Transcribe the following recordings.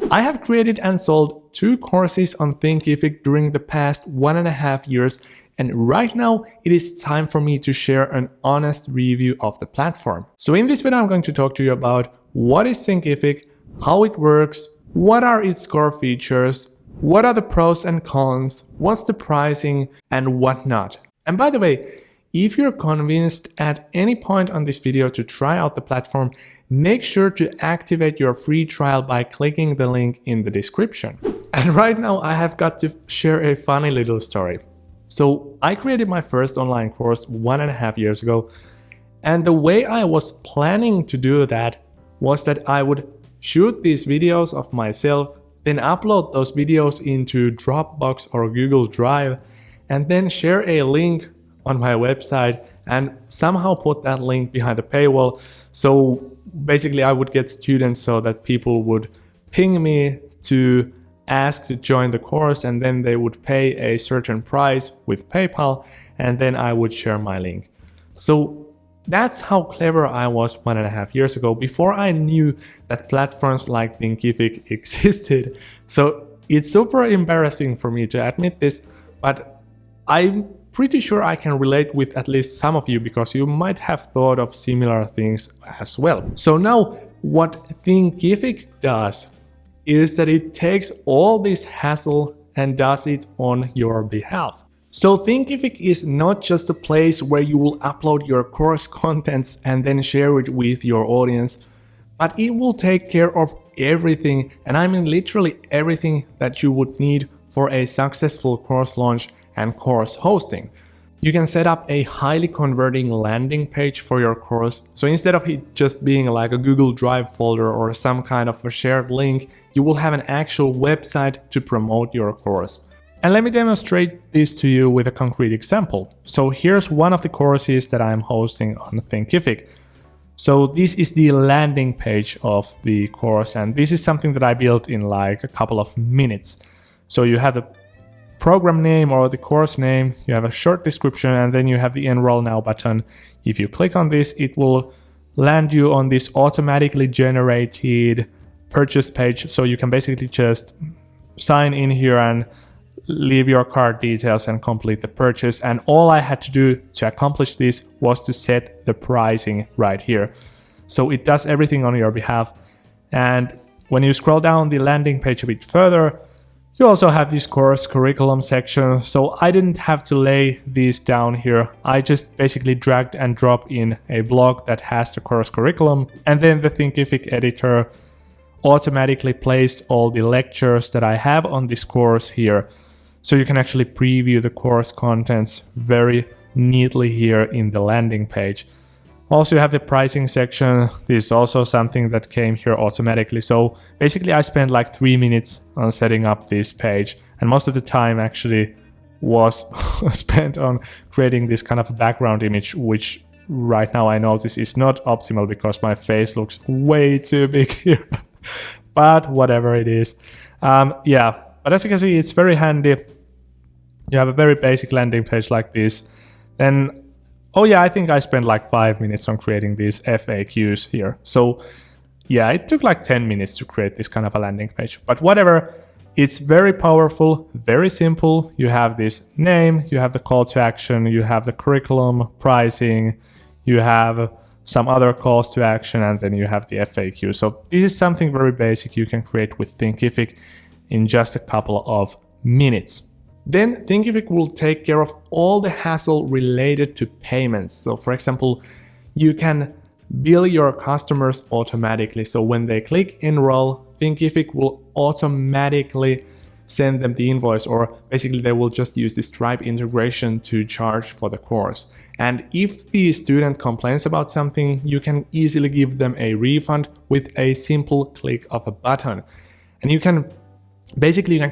I have created and sold 2 courses on Thinkific during the past 1.5 years, and right now it is time for me to share an honest review of the platform. So in this video I'm going to talk to you about what is Thinkific, how it works, what are its core features, what are the pros and cons, what's the pricing, and whatnot. And by the way, if you're convinced at any point on this video to try out the platform, make sure to activate your free trial by clicking the link in the description. And right now I have got to share a funny little story. So I created my first online course 1.5 years ago, and the way I was planning to do that was that I would shoot these videos of myself, then upload those videos into Dropbox or Google Drive, and then share a link on my website and somehow put that link behind the paywall. So basically I would get students so that people would ping me to ask to join the course, and then they would pay a certain price with PayPal, and then I would share my link. So that's how clever I was 1.5 years ago, before I knew that platforms like Thinkific existed. So it's super embarrassing for me to admit this, but I'm pretty sure I can relate with at least some of you, because you might have thought of similar things as well. So now what Thinkific does is that it takes all this hassle and does it on your behalf. So Thinkific is not just a place where you will upload your course contents and then share it with your audience, but it will take care of everything, and I mean literally everything that you would need for a successful course launch and course hosting. You can set up a highly converting landing page for your course. So instead of it just being like a Google Drive folder or some kind of a shared link, you will have an actual website to promote your course. And let me demonstrate this to you with a concrete example. So here's one of the courses that I'm hosting on Thinkific. So this is the landing page of the course, and this is something that I built in like a couple of minutes. So you have the program name or the course name, you have a short description, and then you have the Enroll Now button. If you click on this, it will land you on this automatically generated purchase page. So you can basically just sign in here and leave your card details and complete the purchase. And all I had to do to accomplish this was to set the pricing right here. So it does everything on your behalf. And when you scroll down the landing page a bit further, you also have this course curriculum section. So I didn't have to lay these down here. I just basically dragged and dropped in a blog that has the course curriculum, and then the Thinkific editor automatically placed all the lectures that I have on this course here. So you can actually preview the course contents very neatly here in the landing page. Also, you have the pricing section. This is also something that came here automatically. So basically I spent like 3 minutes on setting up this page, and most of the time actually was spent on creating this kind of a background image, which right now I know this is not optimal because my face looks way too big here. But whatever it is. Yeah, but as you can see, it's very handy. You have a very basic landing page like this. Then oh yeah, I think I spent like 5 minutes on creating these FAQs here. So yeah, it took like 10 minutes to create this kind of a landing page. But whatever, it's very powerful, very simple. You have this name, you have the call to action, you have the curriculum, pricing, you have some other calls to action, and then you have the FAQ. So this is something very basic you can create with Thinkific in just a couple of minutes. Then Thinkific will take care of all the hassle related to payments. So for example, you can bill your customers automatically. So when they click enroll, Thinkific will automatically send them the invoice, or basically they will just use the Stripe integration to charge for the course. And if the student complains about something, you can easily give them a refund with a simple click of a button. And you can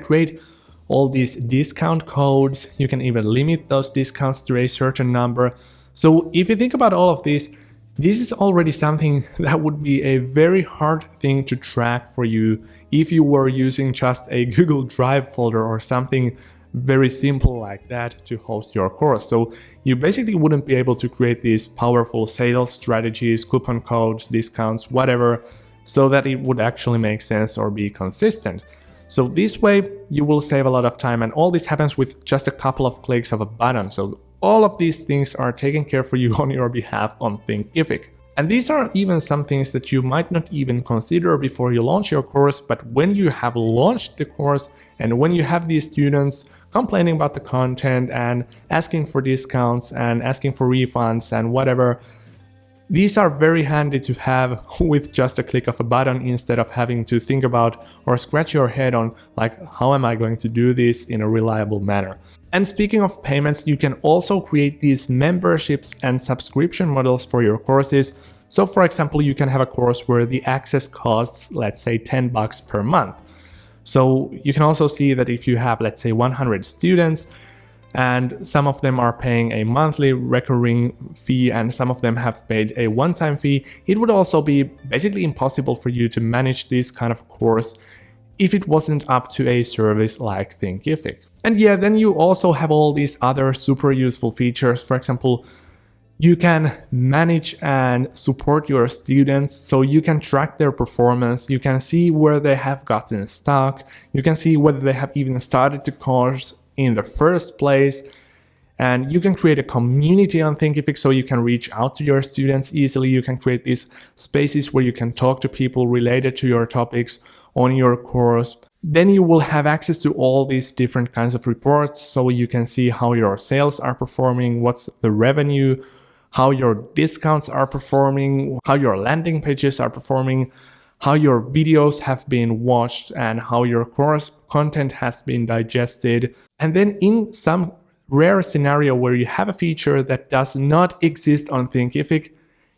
create all these discount codes. You can even limit those discounts to a certain number. So if you think about all of this is already something that would be a very hard thing to track for you if you were using just a Google Drive folder or something very simple like that to host your course. So you basically wouldn't be able to create these powerful sales strategies, coupon codes, discounts, whatever, so that it would actually make sense or be consistent. So this way you will save a lot of time, and all this happens with just a couple of clicks of a button. So all of these things are taken care for you on your behalf on Thinkific. And these are even some things that you might not even consider before you launch your course, but when you have launched the course and when you have these students complaining about the content and asking for discounts and asking for refunds and whatever, these are very handy to have with just a click of a button, instead of having to think about or scratch your head on like, how am I going to do this in a reliable manner. And speaking of payments, you can also create these memberships and subscription models for your courses. So for example, you can have a course where the access costs, let's say $10 per month. So you can also see that if you have, let's say 100 students, and some of them are paying a monthly recurring fee and some of them have paid a one-time fee, it would also be basically impossible for you to manage this kind of course if it wasn't up to a service like Thinkific. And yeah, then you also have all these other super useful features. For example, you can manage and support your students, so you can track their performance, you can see where they have gotten stuck, you can see whether they have even started the course in the first place, and you can create a community on Thinkific so you can reach out to your students easily. You can create these spaces where you can talk to people related to your topics on your course. Then you will have access to all these different kinds of reports, so you can see how your sales are performing, what's the revenue, how your discounts are performing, how your landing pages are performing, how your videos have been watched, and how your course content has been digested. And then in some rare scenario where you have a feature that does not exist on Thinkific,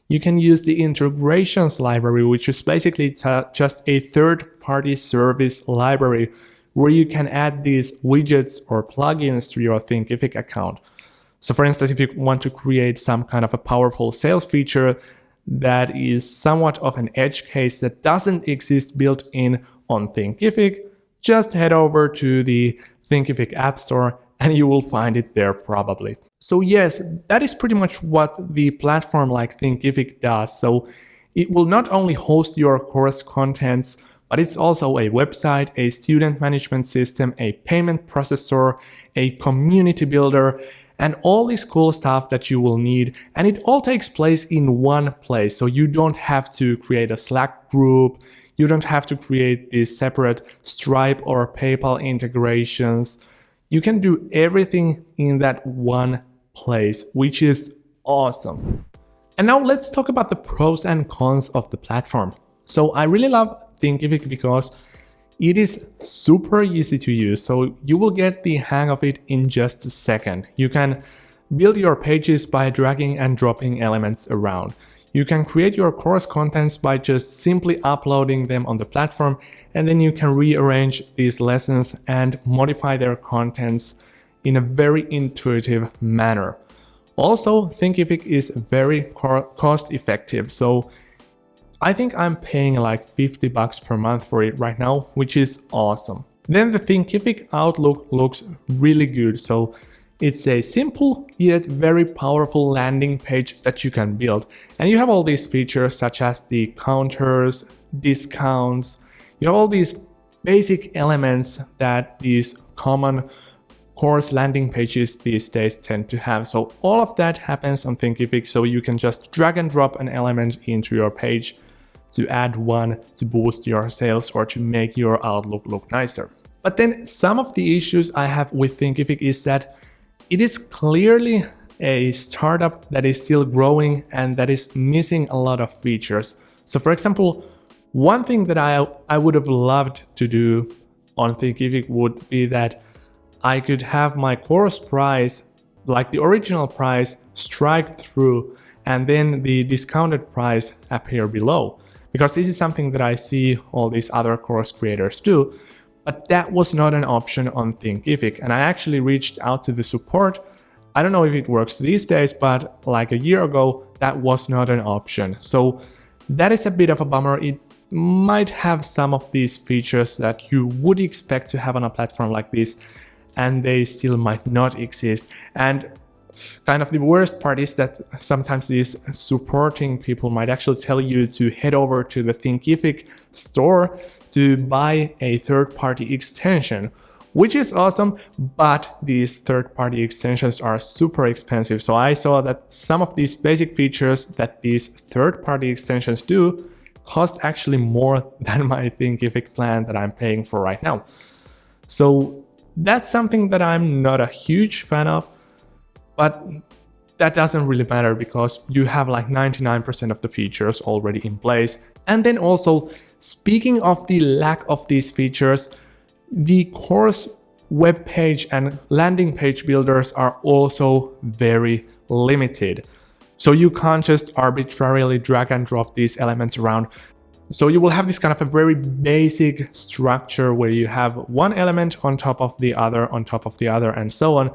you can use the integrations library, which is basically just a third-party service library where you can add these widgets or plugins to your Thinkific account. So for instance, if you want to create some kind of a powerful sales feature that is somewhat of an edge case that doesn't exist built in on Thinkific, just head over to the Thinkific App Store and you will find it there probably. So yes, that is pretty much what the platform like Thinkific does. So it will not only host your course contents, but it's also a website, a student management system, a payment processor, a community builder, and all this cool stuff that you will need. And it all takes place in one place. So you don't have to create a Slack group. You don't have to create these separate Stripe or PayPal integrations. You can do everything in that one place, which is awesome. And now let's talk about the pros and cons of the platform. So I really love Thinkific because it is super easy to use, so you will get the hang of it in just a second. You can build your pages by dragging and dropping elements around. You can create your course contents by just simply uploading them on the platform, and then you can rearrange these lessons and modify their contents in a very intuitive manner. Also, Thinkific is very cost effective, so I think I'm paying like $50 per month for it right now, which is awesome. Then the Thinkific Outlook looks really good. So it's a simple yet very powerful landing page that you can build. And you have all these features such as the counters, discounts. You have all these basic elements that these common course landing pages these days tend to have. So all of that happens on Thinkific, so you can just drag and drop an element into your page to add one to boost your sales or to make your Outlook look nicer. But then some of the issues I have with Thinkific is that it is clearly a startup that is still growing and that is missing a lot of features. So for example, one thing that I would have loved to do on Thinkific would be that I could have my course price, like the original price, strike through and then the discounted price appear below. Because this is something that I see all these other course creators do, but that was not an option on Thinkific. And I actually reached out to the support. I don't know if it works these days, but like a year ago, that was not an option. So that is a bit of a bummer. It might have some of these features that you would expect to have on a platform like this, and they still might not exist. And kind of the worst part is that sometimes these supporting people might actually tell you to head over to the Thinkific store to buy a third-party extension, which is awesome, but these third-party extensions are super expensive. So I saw that some of these basic features that these third-party extensions do cost actually more than my Thinkific plan that I'm paying for right now. So that's something that I'm not a huge fan of, but that doesn't really matter because you have like 99% of the features already in place. And then also, speaking of the lack of these features, the course web page and landing page builders are also very limited. So you can't just arbitrarily drag and drop these elements around. So you will have this kind of a very basic structure where you have one element on top of the other, on top of the other, and so on.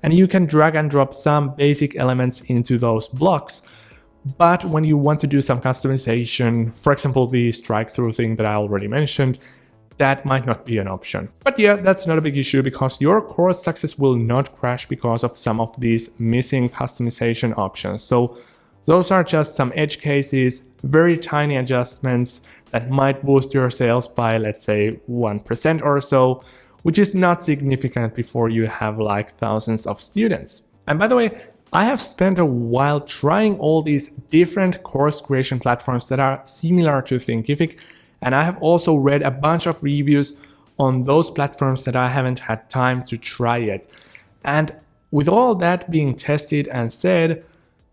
And you can drag and drop some basic elements into those blocks. But when you want to do some customization, for example, the strike through thing that I already mentioned, that might not be an option. But yeah, that's not a big issue because your course success will not crash because of some of these missing customization options. So those are just some edge cases, very tiny adjustments that might boost your sales by, let's say, 1% or so, which is not significant before you have like thousands of students. And by the way, I have spent a while trying all these different course creation platforms that are similar to Thinkific, and I have also read a bunch of reviews on those platforms that I haven't had time to try yet. And with all that being tested and said,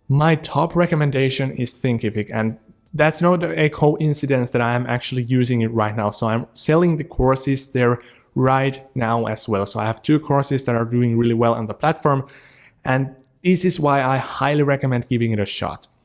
my top recommendation is Thinkific, and that's not a coincidence that I am actually using it right now. So I'm selling the courses there right now as well. So I have 2 courses that are doing really well on the platform, and this is why I highly recommend giving it a shot.